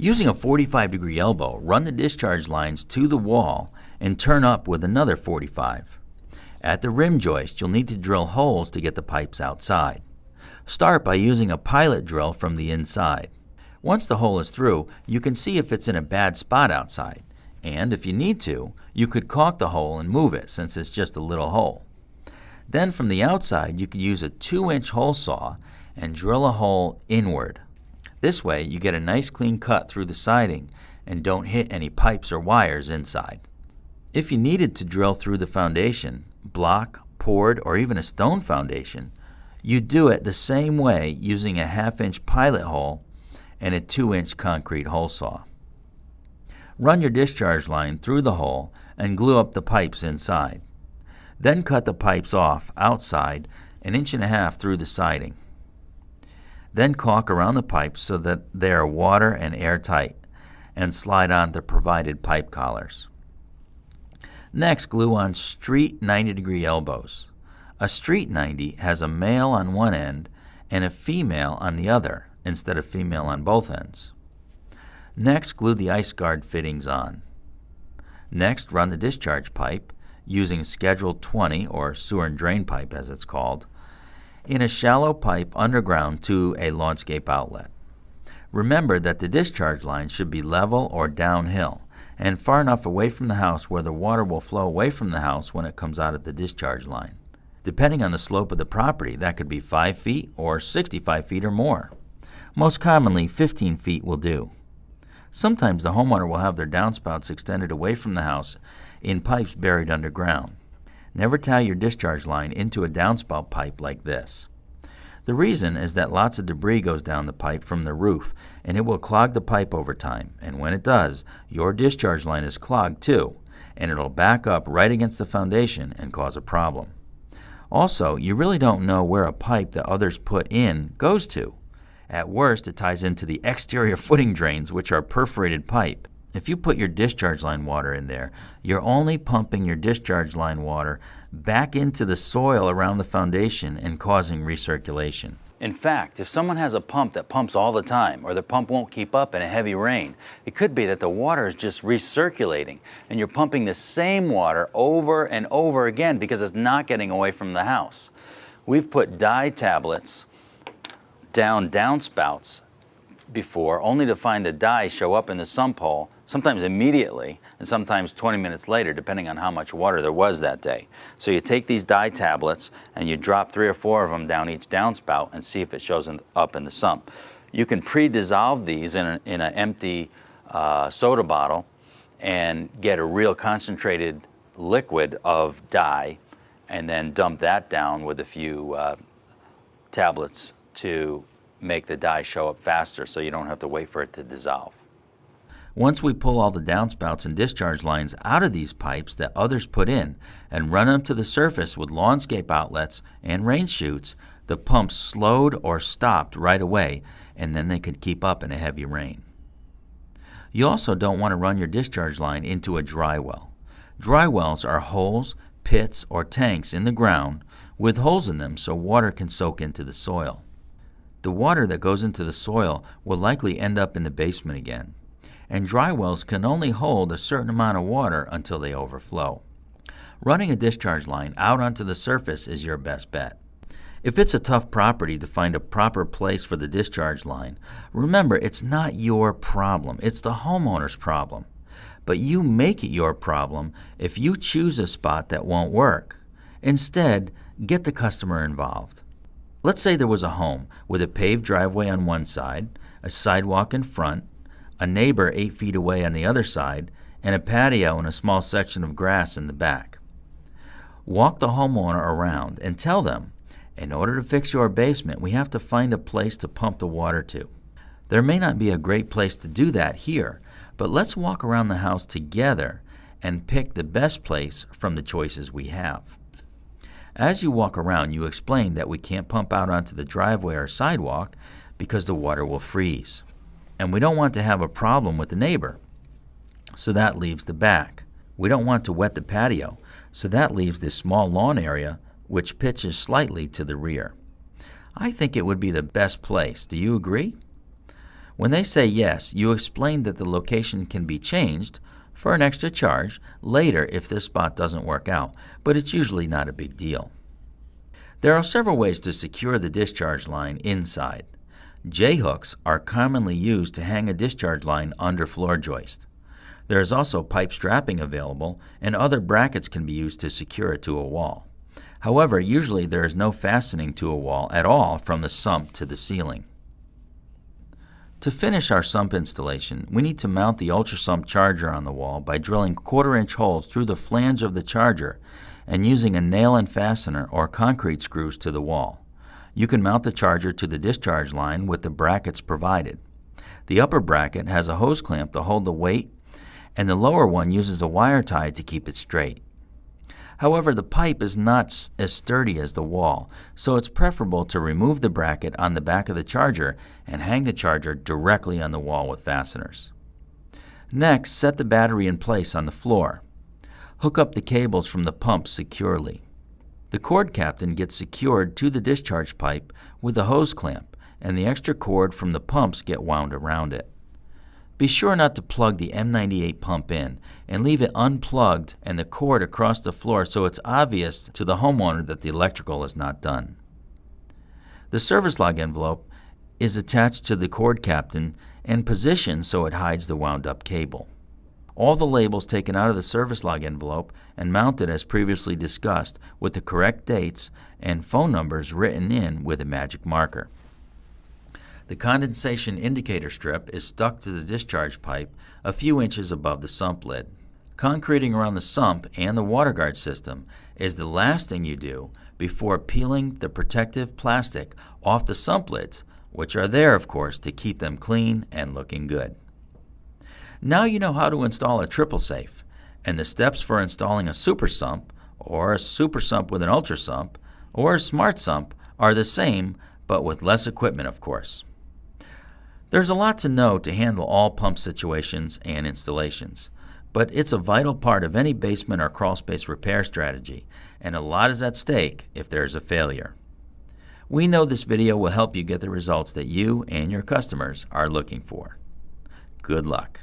Using a 45-degree elbow, run the discharge lines to the wall and turn up with another 45. At the rim joist, you'll need to drill holes to get the pipes outside. Start by using a pilot drill from the inside. Once the hole is through, you can see if it's in a bad spot outside, and if you need to, you could caulk the hole and move it since it's just a little hole. Then from the outside, you could use a 2-inch hole saw and drill a hole inward. This way, you get a nice clean cut through the siding and don't hit any pipes or wires inside. If you needed to drill through the foundation, block, poured, or even a stone foundation, you do it the same way using a 1/2-inch pilot hole and a 2-inch concrete hole saw. Run your discharge line through the hole and glue up the pipes inside. Then cut the pipes off outside 1.5 inches through the siding. Then caulk around the pipes so that they are water and airtight, and slide on the provided pipe collars. Next, glue on street 90-degree elbows. A street 90 has a male on one end and a female on the other, instead of female on both ends. Next, glue the ice guard fittings on. Next, run the discharge pipe, using Schedule 20, or sewer and drain pipe as it's called, in a shallow pipe underground to a lawnscape outlet. Remember that the discharge line should be level or downhill, and far enough away from the house where the water will flow away from the house when it comes out of the discharge line. Depending on the slope of the property, that could be 5 feet or 65 feet or more. Most commonly, 15 feet will do. Sometimes the homeowner will have their downspouts extended away from the house in pipes buried underground. Never tie your discharge line into a downspout pipe like this. The reason is that lots of debris goes down the pipe from the roof, and it will clog the pipe over time, and when it does, your discharge line is clogged too, and it'll back up right against the foundation and cause a problem. Also, you really don't know where a pipe that others put in goes to. At worst, it ties into the exterior footing drains, which are perforated pipe. If you put your discharge line water in there, you're only pumping your discharge line water back into the soil around the foundation and causing recirculation. In fact, if someone has a pump that pumps all the time, or the pump won't keep up in a heavy rain, it could be that the water is just recirculating and you're pumping the same water over and over again because it's not getting away from the house. We've put dye tablets down downspouts before, only to find the dye show up in the sump hole, sometimes immediately and sometimes 20 minutes later, depending on how much water there was that day. So you take these dye tablets and you drop 3 or 4 of them down each downspout and see if it shows up in the sump. You can pre-dissolve these in an empty soda bottle and get a real concentrated liquid of dye, and then dump that down with a few tablets to make the dye show up faster so you don't have to wait for it to dissolve. Once we pull all the downspouts and discharge lines out of these pipes that others put in and run them to the surface with lawnscape outlets and rain chutes, the pumps slowed or stopped right away, and then they could keep up in a heavy rain. You also don't want to run your discharge line into a dry well. Dry wells are holes, pits, or tanks in the ground with holes in them so water can soak into the soil. The water that goes into the soil will likely end up in the basement again, and dry wells can only hold a certain amount of water until they overflow. Running a discharge line out onto the surface is your best bet. If it's a tough property to find a proper place for the discharge line, remember it's not your problem, it's the homeowner's problem. But you make it your problem if you choose a spot that won't work. Instead, get the customer involved. Let's say there was a home with a paved driveway on one side, a sidewalk in front, a neighbor 8 feet away on the other side, and a patio and a small section of grass in the back. Walk the homeowner around and tell them, in order to fix your basement, we have to find a place to pump the water to. There may not be a great place to do that here, but let's walk around the house together and pick the best place from the choices we have. As you walk around, you explain that we can't pump out onto the driveway or sidewalk because the water will freeze. And we don't want to have a problem with the neighbor, so that leaves the back. We don't want to wet the patio, so that leaves this small lawn area which pitches slightly to the rear. I think it would be the best place. Do you agree? When they say yes, you explain that the location can be changed for an extra charge later if this spot doesn't work out, but it's usually not a big deal. There are several ways to secure the discharge line inside. J-hooks are commonly used to hang a discharge line under floor joist. There is also pipe strapping available, and other brackets can be used to secure it to a wall. However, usually there is no fastening to a wall at all from the sump to the ceiling. To finish our sump installation, we need to mount the ultrasump charger on the wall by drilling 1/4-inch holes through the flange of the charger and using a nail and fastener or concrete screws to the wall. You can mount the charger to the discharge line with the brackets provided. The upper bracket has a hose clamp to hold the weight, and the lower one uses a wire tie to keep it straight. However, the pipe is not as sturdy as the wall, so it's preferable to remove the bracket on the back of the charger and hang the charger directly on the wall with fasteners. Next, set the battery in place on the floor. Hook up the cables from the pump securely. The cord captain gets secured to the discharge pipe with a hose clamp, and the extra cord from the pumps get wound around it. Be sure not to plug the M98 pump in, and leave it unplugged and the cord across the floor so it's obvious to the homeowner that the electrical is not done. The service log envelope is attached to the cord captain and positioned so it hides the wound up cable. All the labels taken out of the service log envelope and mounted as previously discussed with the correct dates and phone numbers written in with a magic marker. The condensation indicator strip is stuck to the discharge pipe a few inches above the sump lid. Concreting around the sump and the water guard system is the last thing you do before peeling the protective plastic off the sump lids, which are there, of course, to keep them clean and looking good. Now you know how to install a triple safe, and the steps for installing a super sump, or a super sump with an ultra sump, or a smart sump are the same, but with less equipment, of course. There's a lot to know to handle all pump situations and installations, but it's a vital part of any basement or crawl space repair strategy, and a lot is at stake if there's a failure. We know this video will help you get the results that you and your customers are looking for. Good luck.